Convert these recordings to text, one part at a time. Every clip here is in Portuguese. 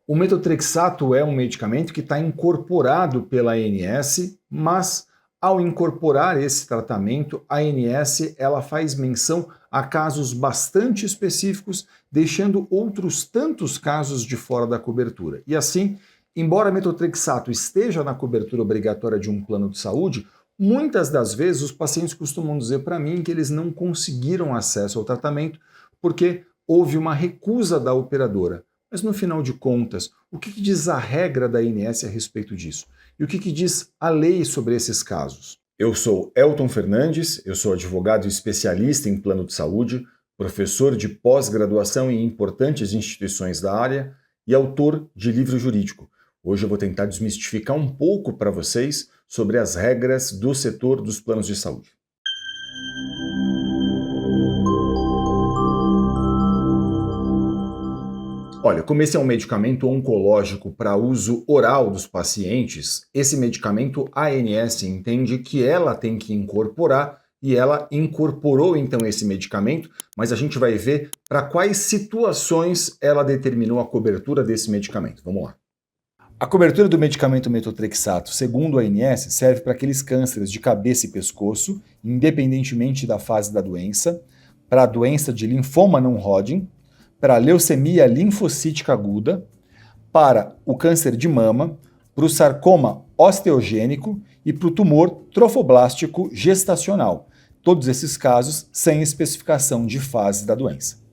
O metotrexato é um medicamento que está incorporado pela ANS, mas ao incorporar esse tratamento, a ANS ela faz menção a casos bastante específicos, deixando outros tantos casos de fora da cobertura. E assim, embora metotrexato esteja na cobertura obrigatória de um plano de saúde, muitas das vezes os pacientes costumam dizer para mim que eles não conseguiram acesso ao tratamento porque houve uma recusa da operadora. Mas no final de contas, o que diz a regra da ANS a respeito disso? E o que diz a lei sobre esses casos? Eu sou Elton Fernandes, eu sou advogado e especialista em plano de saúde, professor de pós-graduação em importantes instituições da área e autor de livro jurídico. Hoje eu vou tentar desmistificar um pouco para vocês sobre as regras do setor dos planos de saúde. Olha, como esse é um medicamento oncológico para uso oral dos pacientes, esse medicamento a ANS entende que ela tem que incorporar e ela incorporou então esse medicamento, mas a gente vai ver para quais situações ela determinou a cobertura desse medicamento. Vamos lá. A cobertura do medicamento metotrexato, segundo a ANS, serve para aqueles cânceres de cabeça e pescoço, independentemente da fase da doença, para a doença de linfoma não Hodgkin, para a leucemia linfocítica aguda, para o câncer de mama, para o sarcoma osteogênico e para o tumor trofoblástico gestacional. Todos esses casos sem especificação de fase da doença.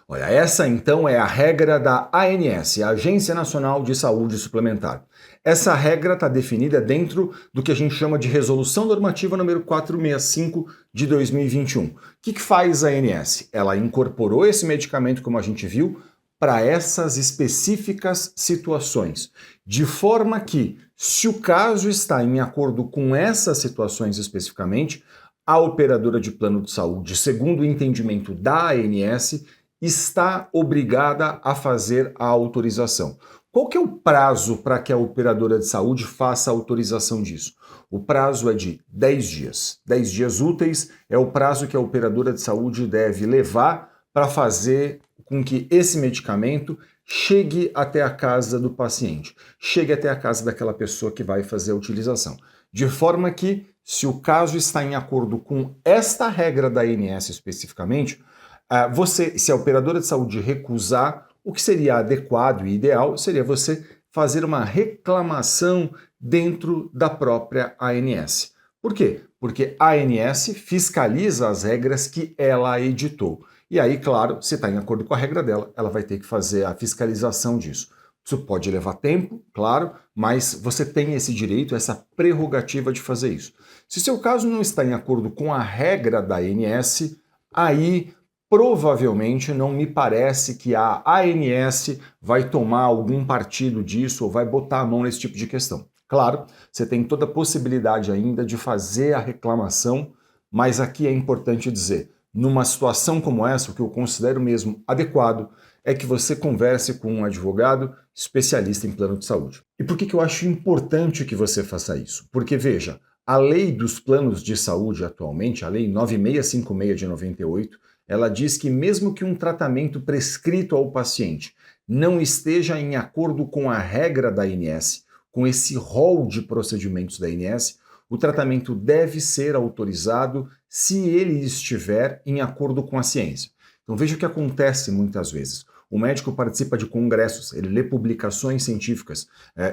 Olha, essa então é a regra da ANS, a Agência Nacional de Saúde Suplementar. Essa regra está definida dentro do que a gente chama de Resolução Normativa número 465 de 2021. O que faz a ANS? Ela incorporou esse medicamento, como a gente viu, para essas específicas situações, de forma que, se o caso está em acordo com essas situações especificamente, a operadora de plano de saúde, segundo o entendimento da ANS, está obrigada a fazer a autorização. Qual que é o prazo para que a operadora de saúde faça a autorização disso? O prazo é de 10 dias. 10 dias úteis é o prazo que a operadora de saúde deve levar para fazer com que esse medicamento chegue até a casa do paciente, chegue até a casa daquela pessoa que vai fazer a utilização. De forma que, se o caso está em acordo com esta regra da ANS especificamente, se a operadora de saúde recusar, o que seria adequado e ideal seria você fazer uma reclamação dentro da própria ANS. Por quê? Porque a ANS fiscaliza as regras que ela editou. E aí, claro, se está em acordo com a regra dela, ela vai ter que fazer a fiscalização disso. Isso pode levar tempo, claro, mas você tem esse direito, essa prerrogativa de fazer isso. Se seu caso não está em acordo com a regra da ANS, aí provavelmente não me parece que a ANS vai tomar algum partido disso ou vai botar a mão nesse tipo de questão. Claro, você tem toda a possibilidade ainda de fazer a reclamação, mas aqui é importante dizer, numa situação como essa, o que eu considero mesmo adequado é que você converse com um advogado especialista em plano de saúde. E por que eu acho importante que você faça isso? Porque, veja, a lei dos planos de saúde atualmente, a lei 9656 de 98, ela diz que mesmo que um tratamento prescrito ao paciente não esteja em acordo com a regra da ANS, com esse rol de procedimentos da ANS, o tratamento deve ser autorizado se ele estiver em acordo com a ciência. Então veja o que acontece muitas vezes. O médico participa de congressos, ele lê publicações científicas,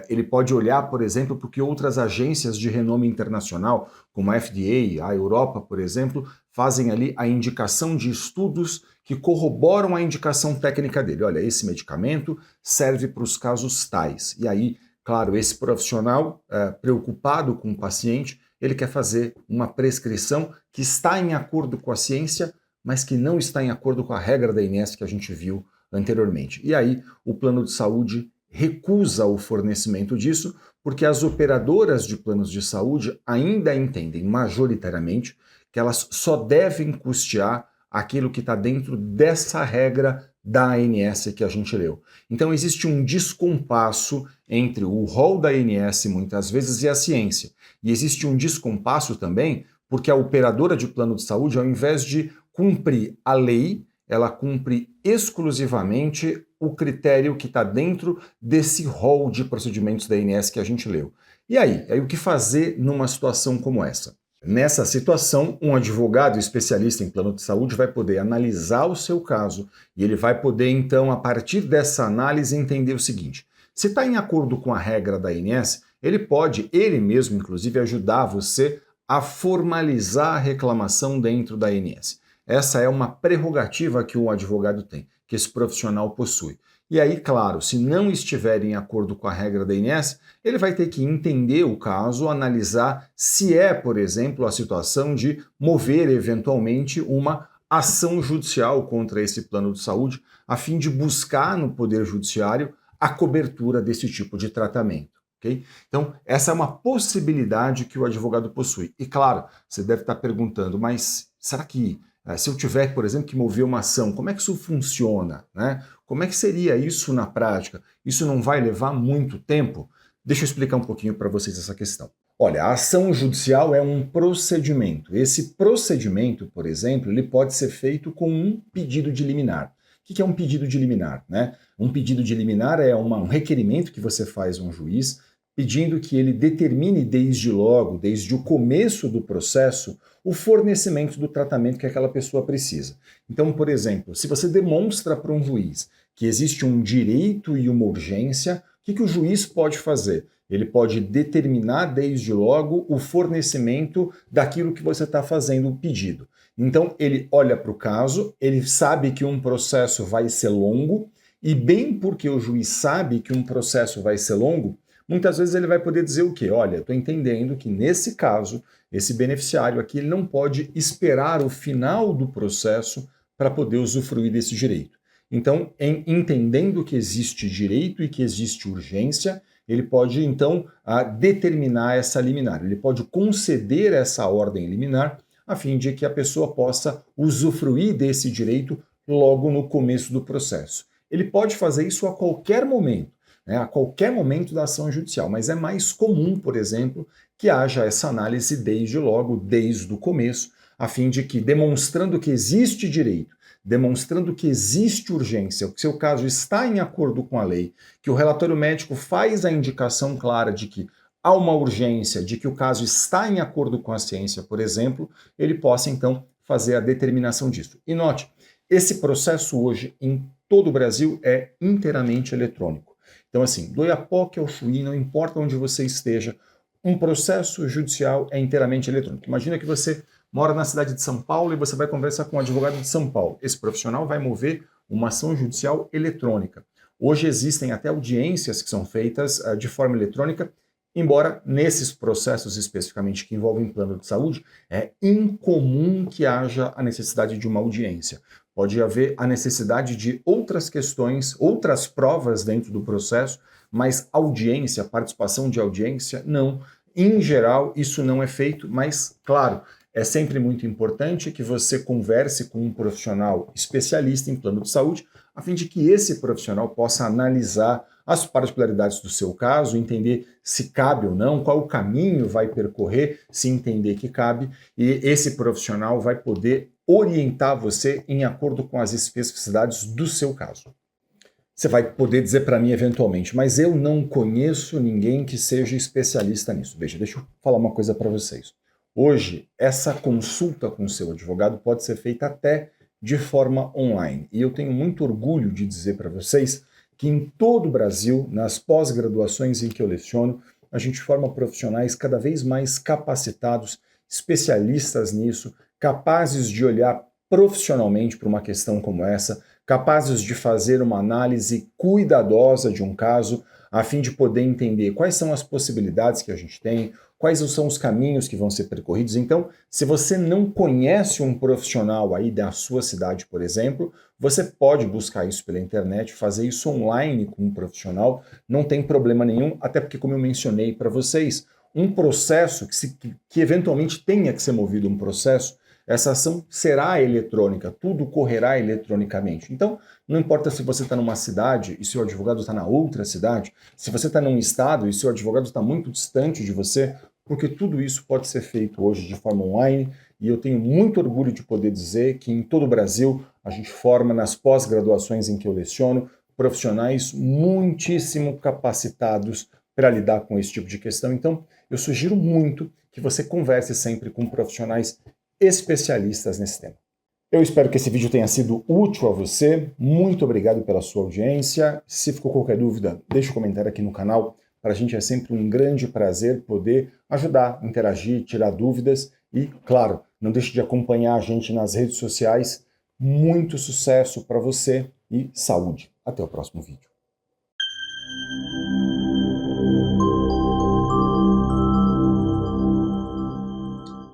ele pode olhar, por exemplo, para o que outras agências de renome internacional, como a FDA, a Europa, por exemplo, fazem ali a indicação de estudos que corroboram a indicação técnica dele. Olha, esse medicamento serve para os casos tais. E aí, claro, esse profissional preocupado com o paciente, ele quer fazer uma prescrição que está em acordo com a ciência, mas que não está em acordo com a regra da ANS que a gente viu anteriormente. E aí, o plano de saúde recusa o fornecimento disso, porque as operadoras de planos de saúde ainda entendem majoritariamente que elas só devem custear aquilo que está dentro dessa regra da ANS que a gente leu. Então existe um descompasso entre o rol da ANS muitas vezes e a ciência. E existe um descompasso também porque a operadora de plano de saúde, ao invés de cumprir a lei, ela cumpre exclusivamente o critério que está dentro desse rol de procedimentos da ANS que a gente leu. E aí o que fazer numa situação como essa? Nessa situação, um advogado especialista em plano de saúde vai poder analisar o seu caso e ele vai poder, então, a partir dessa análise, entender o seguinte: se está em acordo com a regra da ANS, ele pode, ele mesmo, inclusive, ajudar você a formalizar a reclamação dentro da ANS. Essa é uma prerrogativa que o advogado tem, que esse profissional possui. E aí, claro, se não estiver em acordo com a regra da ANS, ele vai ter que entender o caso, analisar se é, por exemplo, a situação de mover eventualmente uma ação judicial contra esse plano de saúde, a fim de buscar no Poder Judiciário a cobertura desse tipo de tratamento. Okay? Então, essa é uma possibilidade que o advogado possui. E claro, você deve estar perguntando, mas será que se eu tiver, por exemplo, que mover uma ação, como é que isso funciona, né? Como é que seria isso na prática? Isso não vai levar muito tempo? Deixa eu explicar um pouquinho para vocês essa questão. Olha, a ação judicial é um procedimento. Esse procedimento, por exemplo, ele pode ser feito com um pedido de liminar. O que é um pedido de liminar, né? Um pedido de liminar é um requerimento que você faz a um juiz pedindo que ele determine desde logo, desde o começo do processo, o fornecimento do tratamento que aquela pessoa precisa. Então, por exemplo, se você demonstra para um juiz que existe um direito e uma urgência, o que o juiz pode fazer? Ele pode determinar desde logo o fornecimento daquilo que você está fazendo o pedido. Então, ele olha para o caso, ele sabe que um processo vai ser longo, e bem porque o juiz sabe que um processo vai ser longo, muitas vezes ele vai poder dizer o quê? Olha, estou entendendo que nesse caso, esse beneficiário aqui ele não pode esperar o final do processo para poder usufruir desse direito. Então, entendendo que existe direito e que existe urgência, ele pode, então, determinar essa liminar. Ele pode conceder essa ordem liminar a fim de que a pessoa possa usufruir desse direito logo no começo do processo. Ele pode fazer isso a qualquer momento, né, a qualquer momento da ação judicial, mas é mais comum, por exemplo, que haja essa análise desde logo, desde o começo, a fim de que, demonstrando que existe direito, demonstrando que existe urgência, que seu caso está em acordo com a lei, que o relatório médico faz a indicação clara de que há uma urgência, de que o caso está em acordo com a ciência, por exemplo, ele possa então fazer a determinação disso. E note, esse processo hoje em todo o Brasil é inteiramente eletrônico. Então, assim, do Oiapoque ao Chuí, não importa onde você esteja, um processo judicial é inteiramente eletrônico. Imagina que você mora na cidade de São Paulo e você vai conversar com um advogado de São Paulo. Esse profissional vai mover uma ação judicial eletrônica. Hoje existem até audiências que são feitas de forma eletrônica, embora nesses processos especificamente que envolvem plano de saúde, é incomum que haja a necessidade de uma audiência. Pode haver a necessidade de outras questões, outras provas dentro do processo, mas audiência, participação de audiência, não. Em geral, isso não é feito, mas, claro, é sempre muito importante que você converse com um profissional especialista em plano de saúde, a fim de que esse profissional possa analisar as particularidades do seu caso, entender se cabe ou não, qual o caminho vai percorrer, se entender que cabe, e esse profissional vai poder orientar você em acordo com as especificidades do seu caso. Você vai poder dizer para mim eventualmente, mas eu não conheço ninguém que seja especialista nisso. Deixa eu falar uma coisa para vocês. Hoje, essa consulta com o seu advogado pode ser feita até de forma online. E eu tenho muito orgulho de dizer para vocês que em todo o Brasil, nas pós-graduações em que eu leciono, a gente forma profissionais cada vez mais capacitados, especialistas nisso, capazes de olhar profissionalmente para uma questão como essa, capazes de fazer uma análise cuidadosa de um caso, a fim de poder entender quais são as possibilidades que a gente tem, quais são os caminhos que vão ser percorridos. Então, se você não conhece um profissional aí da sua cidade, por exemplo, você pode buscar isso pela internet, fazer isso online com um profissional, não tem problema nenhum, até porque, como eu mencionei para vocês, um processo que eventualmente tenha que ser movido um processo, essa ação será eletrônica, tudo correrá eletronicamente. Então, não importa se você está numa cidade e seu advogado está na outra cidade, se você está num estado e seu advogado está muito distante de você, porque tudo isso pode ser feito hoje de forma online e eu tenho muito orgulho de poder dizer que em todo o Brasil a gente forma nas pós-graduações em que eu leciono profissionais muitíssimo capacitados para lidar com esse tipo de questão. Então, eu sugiro muito que você converse sempre com profissionais especialistas nesse tema. Eu espero que esse vídeo tenha sido útil a você. Muito obrigado pela sua audiência. Se ficou qualquer dúvida, deixe um comentário aqui no canal. Para a gente é sempre um grande prazer poder ajudar, interagir, tirar dúvidas. E, claro, não deixe de acompanhar a gente nas redes sociais. Muito sucesso para você e saúde. Até o próximo vídeo.